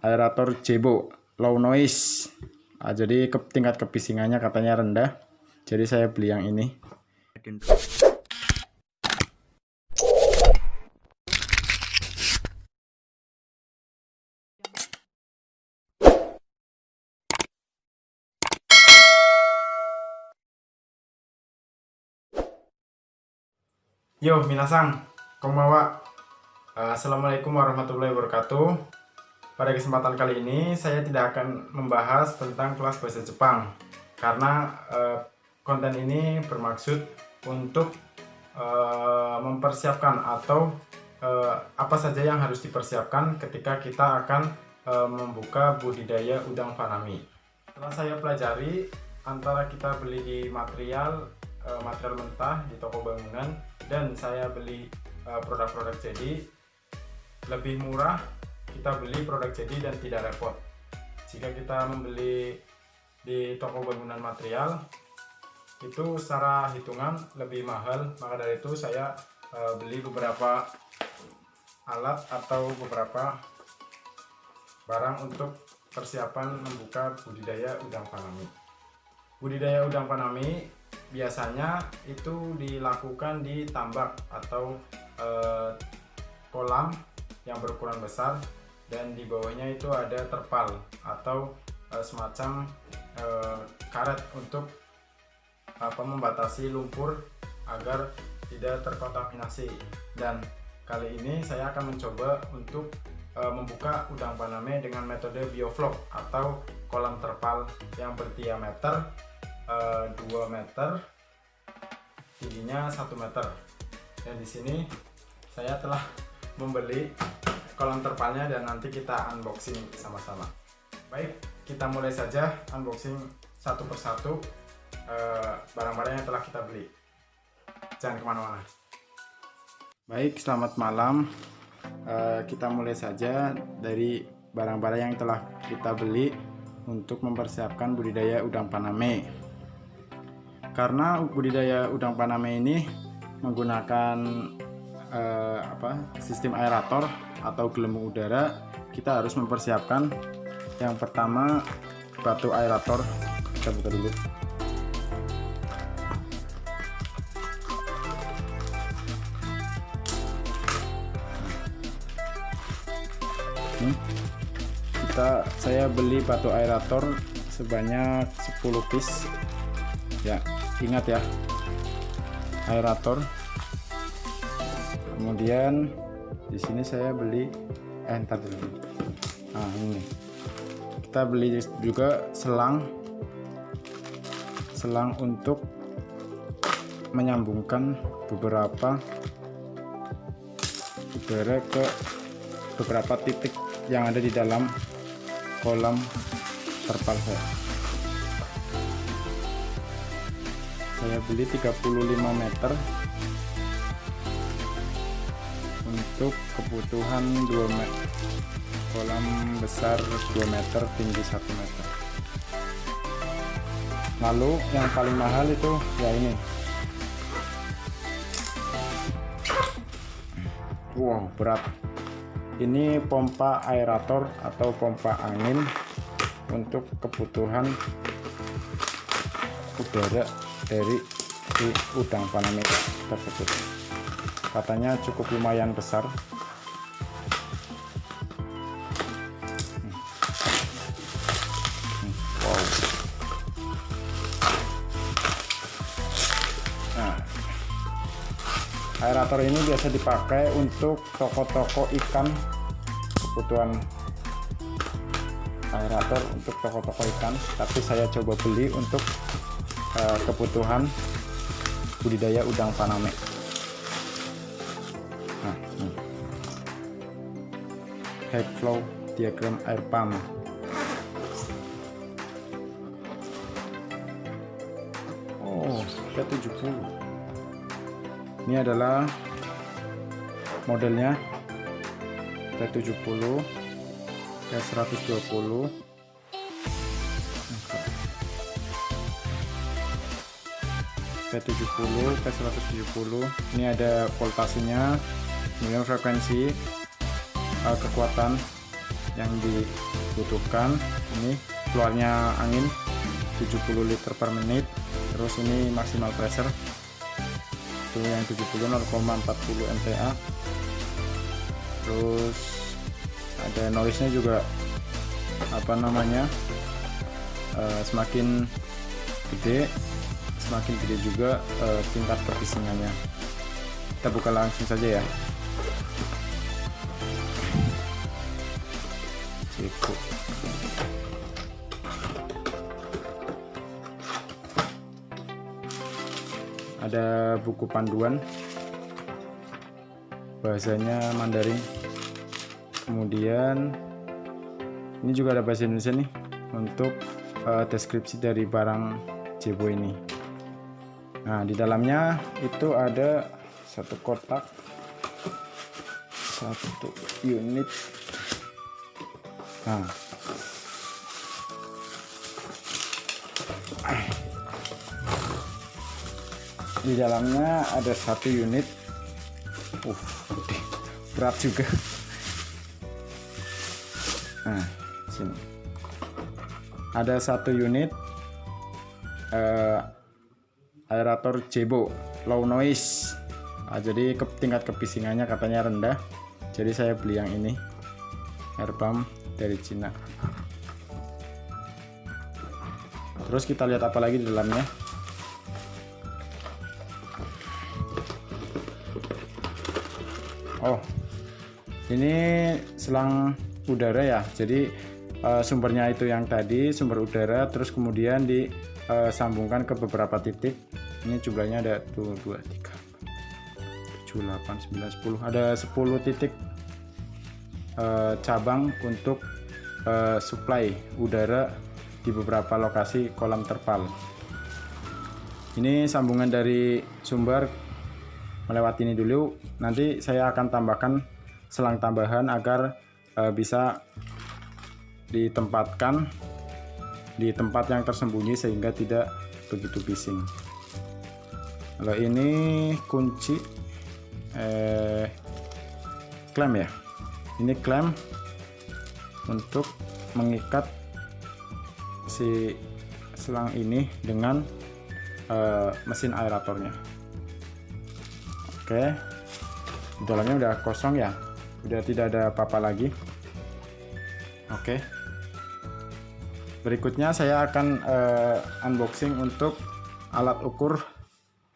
aerator Jebo low noise. Jadi tingkat kebisingannya katanya rendah, jadi saya beli yang ini. Yo minasang, konbanwa. Assalamualaikum warahmatullahi wabarakatuh. Pada kesempatan kali ini saya tidak akan membahas tentang kelas bahasa Jepang, karena konten ini bermaksud untuk mempersiapkan atau apa saja yang harus dipersiapkan ketika kita akan membuka budidaya udang fanami. Setelah saya pelajari, antara kita beli di material mentah di toko bangunan dan saya beli produk-produk jadi, lebih murah kita beli produk jadi dan tidak repot. Jika kita membeli di toko bangunan material itu secara hitungan lebih mahal, maka dari itu saya beli beberapa alat atau beberapa barang untuk persiapan membuka budidaya udang fanami. Budidaya udang fanami biasanya itu dilakukan di tambak atau kolam yang berukuran besar, dan di bawahnya itu ada terpal atau semacam karet untuk membatasi lumpur agar tidak terkontaminasi. Dan kali ini saya akan mencoba untuk membuka udang fanami dengan metode bioflok atau kolam terpal yang berdiameter 2 meter, tingginya 1 meter. Dan di sini saya telah membeli kolam terpalnya dan nanti kita unboxing sama-sama. Baik, kita mulai saja unboxing satu persatu barang-barang yang telah kita beli. Jangan kemana-mana. Baik, selamat malam. Kita mulai saja dari barang-barang yang telah kita beli untuk mempersiapkan budidaya udang fanami. Karena budidaya udang fanami ini menggunakan sistem aerator atau gelembung udara, kita harus mempersiapkan yang pertama batu aerator. Kita buka dulu. Saya beli batu aerator sebanyak 10 piece ya, ingat ya, aerator. Kemudian di sini saya beli entar dulu. Ini kita beli juga selang untuk menyambungkan beberapa udara ke beberapa titik yang ada di dalam kolam terpal saya beli 35 meter untuk kebutuhan 2 meter, kolam besar 2 meter, tinggi 1 meter. Lalu yang paling mahal itu ya ini. Wow, berat. Ini pompa aerator atau pompa angin untuk kebutuhan udara dari si udang fanami tersebut. Katanya cukup lumayan besar. Wow. Nah, aerator ini biasa dipakai untuk toko-toko ikan, kebutuhan aerator untuk toko-toko ikan, tapi saya coba beli untuk kebutuhan budidaya udang fanami. Head flow diagram air pump. P70. Ini adalah modelnya P70, P120, P70, P170. Ini ada voltasenya, kemudian frekuensi, kekuatan yang dibutuhkan. Ini keluarnya angin 70 liter per menit. Terus ini maksimal pressure itu yang 70 0,40 MPa. Terus ada noise nya juga semakin gede juga tingkat kebisingannya. Kita buka langsung saja ya. Cukup. Ada buku panduan, bahasanya Mandarin. Kemudian ini juga ada bahasa Indonesia nih untuk deskripsi dari barang Jebo ini. Nah, di dalamnya itu ada satu kotak, satu unit. Nah, di dalamnya ada satu unit. Berat juga. Nah, sini ada satu unit aerator Jebo low noise. Nah, jadi tingkat kebisingannya katanya rendah, jadi saya beli yang ini, air pump dari Cina. Terus kita lihat apa lagi di dalamnya. Oh, ini selang udara ya. Jadi sumbernya itu yang tadi sumber udara, terus kemudian disambungkan ke beberapa titik. Ini jumlahnya ada 2, 3, 7, 8, 9, 10. Ada 10 titik cabang untuk supply udara di beberapa lokasi kolam terpal. Ini sambungan dari sumber melewati ini dulu. Nanti saya akan tambahkan selang tambahan agar bisa ditempatkan di tempat yang tersembunyi sehingga tidak begitu bising. Kalau ini kunci klem ya. Ini klem untuk mengikat si selang ini dengan mesin aeratornya. Oke, di dalamnya udah kosong ya, udah tidak ada apa-apa lagi. Oke, berikutnya saya akan unboxing untuk alat ukur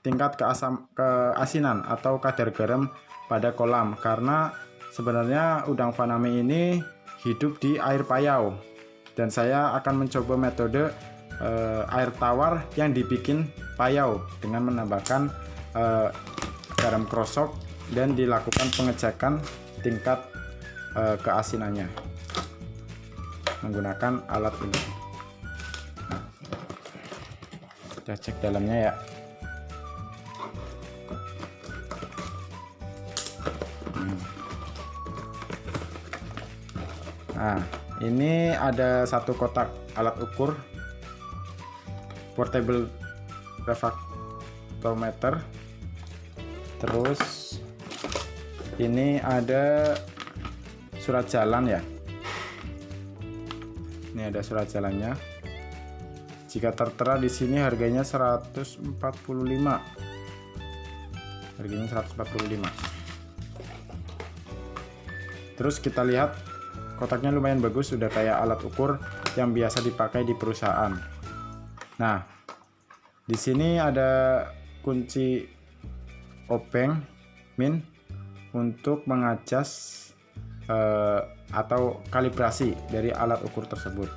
tingkat keasinan atau kadar garam pada kolam, karena sebenarnya udang faname ini hidup di air payau, dan saya akan mencoba metode air tawar yang dibikin payau dengan menambahkan garam krosok dan dilakukan pengecekan tingkat keasinannya menggunakan alat ini. Kita cek dalamnya ya. Nah, ini ada satu kotak alat ukur portable refractometer. Terus ini ada surat jalan ya. Ini ada surat jalannya. Jika tertera di sini harganya 145. Harganya 145. Terus kita lihat kotaknya lumayan bagus, sudah kayak alat ukur yang biasa dipakai di perusahaan. Nah, di sini ada kunci obeng min untuk mengadjust atau kalibrasi dari alat ukur tersebut.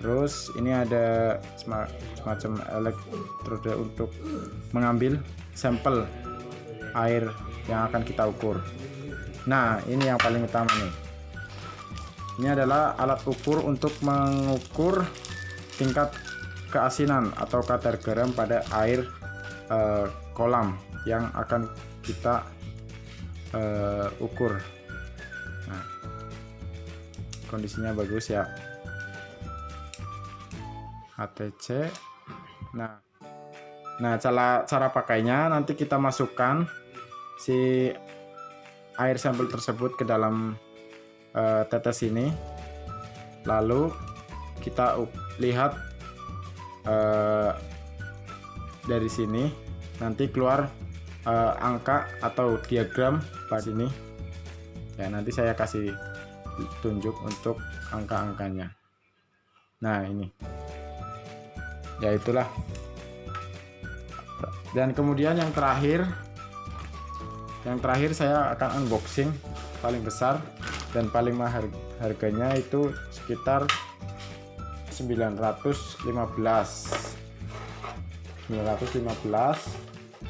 Terus ini ada semacam elektroda untuk mengambil sampel air yang akan kita ukur. Nah, ini yang paling utama nih. Ini adalah alat ukur untuk mengukur tingkat keasinan atau kadar garam pada air kolam yang akan kita ukur. Nah, kondisinya bagus ya. HTC. Nah, cara pakainya nanti kita masukkan si air sampel tersebut ke dalam tetes ini, lalu kita lihat dari sini nanti keluar angka atau diagram pada sini ya, nanti saya kasih tunjuk untuk angka-angkanya. Nah ini ya, itulah. Dan kemudian yang terakhir saya akan unboxing paling besar dan paling mahal, harganya itu sekitar 915.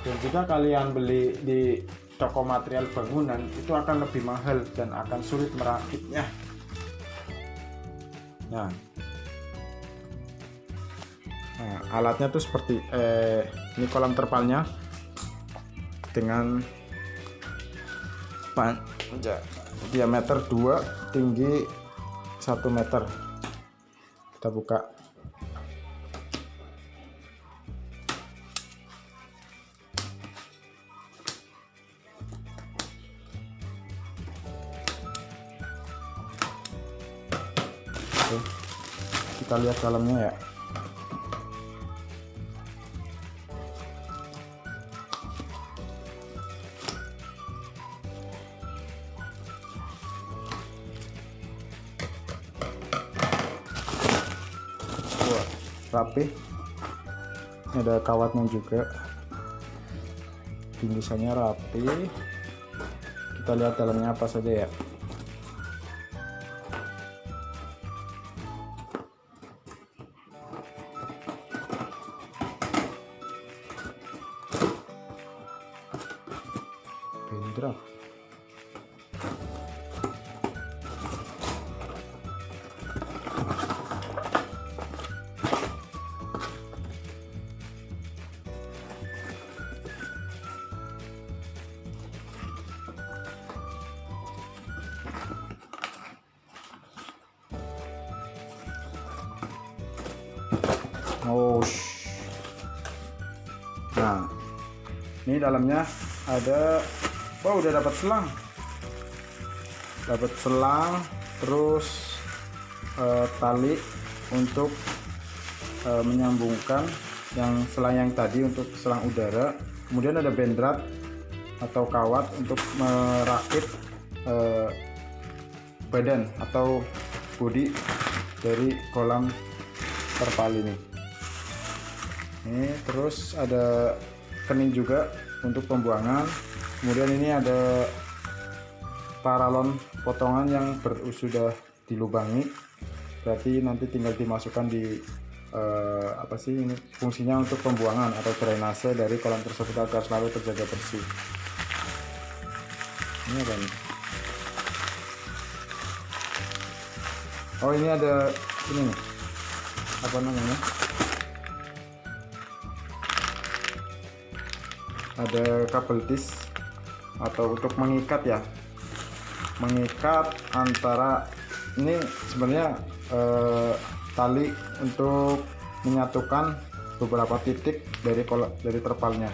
Dan jika kalian beli di toko material bangunan itu akan lebih mahal dan akan sulit merakitnya. Nah, alatnya tuh seperti ini kolam terpalnya dengan diameter 2, tinggi 1 meter. Kita buka. Oke, kita lihat dalamnya ya. Rapi, ada kawatnya juga, bingkisannya rapi. Kita lihat dalamnya apa saja ya. Bentrok. Nah, ini dalamnya ada, wow, udah dapat selang, terus tali untuk menyambungkan yang selang yang tadi untuk selang udara. Kemudian ada bendrat atau kawat untuk merakit badan atau bodi dari kolam terpal ini. Terus ada kening juga untuk pembuangan. Kemudian ini ada paralon potongan yang sudah dilubangi, berarti nanti tinggal dimasukkan di apa sih ini, fungsinya untuk pembuangan atau drainase dari kolam tersebut agar selalu terjaga bersih. Ini apa nih? Oh, ini ada ini nih, apa namanya, ada kabel tis atau untuk mengikat ya, mengikat antara ini sebenarnya tali untuk menyatukan beberapa titik dari terpalnya.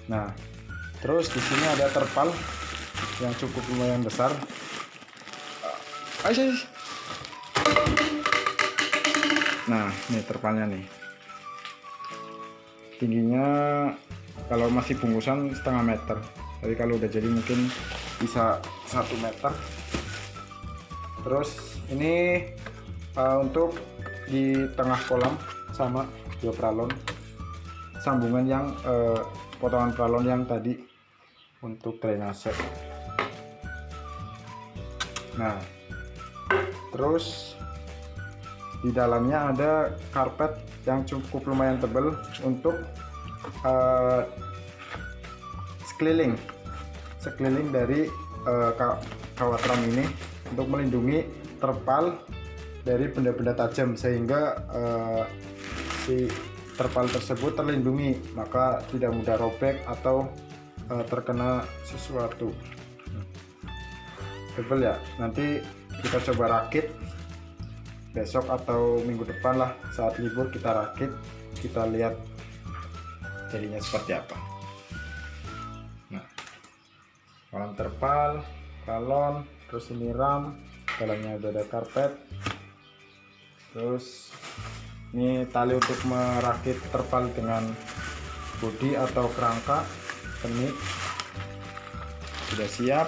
Nah, terus di sini ada terpal yang cukup lumayan besar. Nah, ini terpalnya nih. Tingginya kalau masih bungkusan 0,5 meter, tapi kalau udah jadi mungkin bisa 1 meter. Terus ini untuk di tengah kolam sama dua pralon, sambungan yang potongan pralon yang tadi untuk drainase. Nah, terus di dalamnya ada karpet yang cukup lumayan tebal untuk sekeliling dari kawat ram ini untuk melindungi terpal dari benda-benda tajam, sehingga si terpal tersebut terlindungi, maka tidak mudah robek atau terkena sesuatu. Tebal ya, nanti kita coba rakit besok atau minggu depan lah, saat libur kita rakit, kita lihat jadinya seperti apa. Nah, kolam terpal balon, terus ini ram, dalamnya udah ada karpet, terus ini tali untuk merakit terpal dengan bodi atau kerangka kenik sudah siap,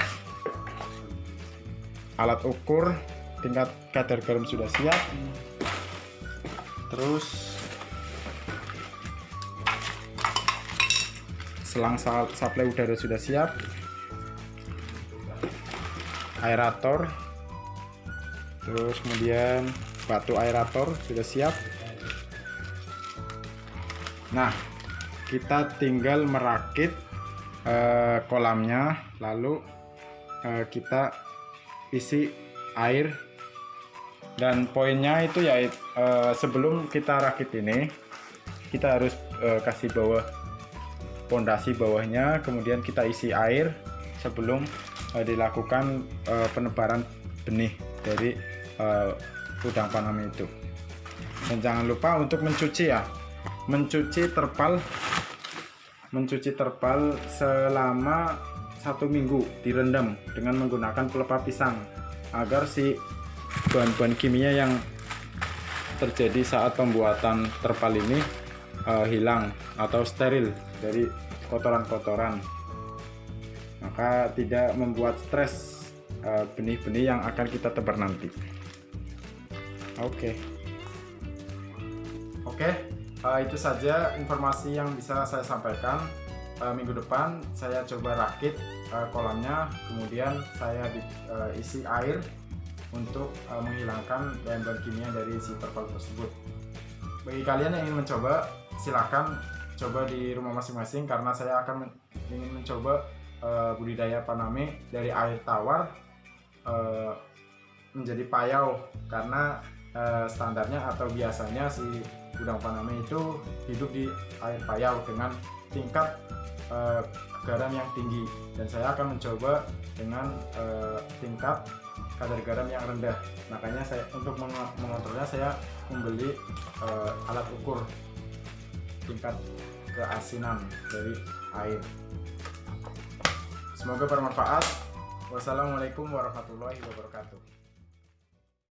alat ukur tingkat kadar garam sudah siap, terus selang suplai udara sudah siap, aerator, terus kemudian batu aerator sudah siap. Nah, kita tinggal merakit kolamnya, lalu kita isi air. Dan poinnya itu ya, sebelum kita rakit ini kita harus kasih bawah pondasi bawahnya, kemudian kita isi air sebelum dilakukan penebaran benih dari udang Paname itu. Dan jangan lupa untuk mencuci ya, mencuci terpal selama 1 minggu, direndam dengan menggunakan pelepah pisang agar si bahan-bahan kimia yang terjadi saat pembuatan terpal ini hilang atau steril dari kotoran-kotoran, maka tidak membuat stres benih-benih yang akan kita tebar nanti. Oke, itu saja informasi yang bisa saya sampaikan. Minggu depan saya coba rakit kolamnya, kemudian saya isi air untuk menghilangkan bahan-bahan kimia dari si terpal tersebut. Bagi kalian yang ingin mencoba, silakan coba di rumah masing-masing, karena saya akan ingin mencoba budidaya Paname dari air tawar menjadi payau, karena standarnya atau biasanya si udang Paname itu hidup di air payau dengan tingkat garam yang tinggi, dan saya akan mencoba dengan tingkat kadar garam yang rendah. Makanya saya untuk mengontrolnya saya membeli alat ukur tingkat keasinan dari air. Semoga bermanfaat. Wassalamualaikum warahmatullahi wabarakatuh.